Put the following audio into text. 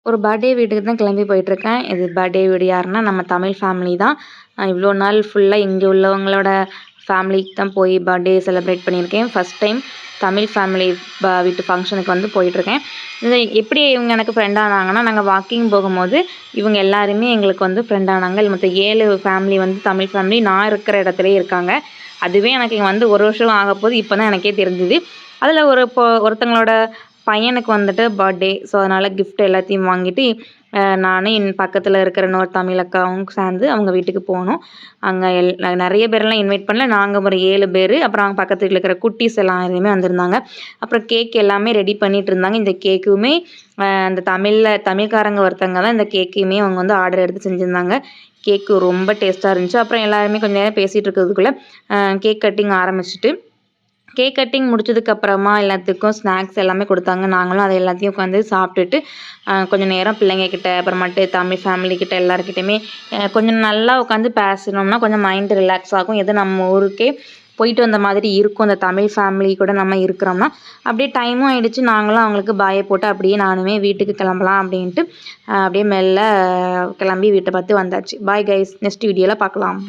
ஒரு பர்த்டே வீட்டுக்கு தான் கிளம்பி போயிட்டுருக்கேன். இது பர்த்டே வீடு யாருன்னா, நம்ம தமிழ் ஃபேமிலி தான். இவ்வளோ நாள் ஃபுல்லாக இங்கே உள்ளவங்களோட ஃபேமிலிக்கு தான் போய் பர்த்டே செலிப்ரேட் பண்ணியிருக்கேன். ஃபஸ்ட் டைம் தமிழ் ஃபேமிலி வீட்டு ஃபங்க்ஷனுக்கு வந்து போயிட்டுருக்கேன். இது எப்படி இவங்க எனக்கு ஃப்ரெண்ட் ஆனாங்கன்னா, நாங்கள் வாக்கிங் போகும்போது இவங்க எல்லாருமே எங்களுக்கு வந்து ஃப்ரெண்ட் ஆனாங்க. மொத்தம் 7 ஃபேமிலி வந்து தமிழ் ஃபேமிலி நான் இருக்கிற இடத்துலயே இருக்காங்க. அதுவே எனக்கு இங்கே வந்து 1 வருஷம் ஆகப்போது. இப்போ தான் எனக்கே தெரிஞ்சுது. அதில் ஒருத்தங்களோட பையனுக்கு வந்துட்டு பர்த்டே. ஸோ, அதனால் கிஃப்ட் எல்லாத்தையும் வாங்கிட்டு நானும் என் பக்கத்தில் இருக்கிற இன்னொரு தமிழ் அக்காவும் சேர்ந்து அவங்க வீட்டுக்கு போனோம். அங்கே நிறைய பேரெல்லாம் இன்வைட் பண்ணல. நாங்கள் ஒரு 7 பேர். அப்புறம் அவங்க பக்கத்து வீட்டில் இருக்கிற குட்டீஸ் எல்லாருமே வந்திருந்தாங்க. அப்புறம் கேக் எல்லாமே ரெடி பண்ணிட்டு இருந்தாங்க. இந்த கேக்குமே அந்த தமிழ்காரங்க ஒருத்தங்க தான் இந்த கேக்கையுமே அவங்க வந்து ஆர்டர் எடுத்து செஞ்சுருந்தாங்க. கேக்கு ரொம்ப டேஸ்ட்டாக இருந்துச்சு. அப்புறம் எல்லாருமே கொஞ்சம் நேரம் பேசிகிட்டு இருக்கிறதுக்குள்ளே கேக் கட்டிங் ஆரம்பிச்சுட்டு கேக் கட்டிங் முடிச்சதுக்கப்புறமா எல்லாத்துக்கும் ஸ்நாக்ஸ் எல்லாமே கொடுத்தாங்க. நாங்களும் அதை எல்லாத்தையும் உட்காந்து சாப்பிட்டுட்டு கொஞ்சம் நேரம் பிள்ளைங்கக்கிட்ட அப்புறமேட்டு தமிழ் ஃபேமிலிக்கிட்ட எல்லாருக்கிட்டையுமே கொஞ்சம் நல்லா உட்காந்து பேசினோம்னா கொஞ்சம் மைண்ட் ரிலாக்ஸ் ஆகும். எது நம்ம ஊருக்கே போயிட்டு வந்த மாதிரி இருக்கும். அந்த தமிழ் ஃபேமிலி கூட நம்ம இருக்கிறோம்னா அப்படியே டைமும் ஆயிடுச்சு. நாங்களும் அவங்களுக்கு பாயை போட்டு அப்படியே நானுமே வீட்டுக்கு கிளம்பலாம் அப்படின்ட்டு அப்படியே மெல்ல கிளம்பி வீட்டை பார்த்து வந்தாச்சு. பாய் கைஸ், நெக்ஸ்ட் வீடியோவில் பார்க்கலாம்.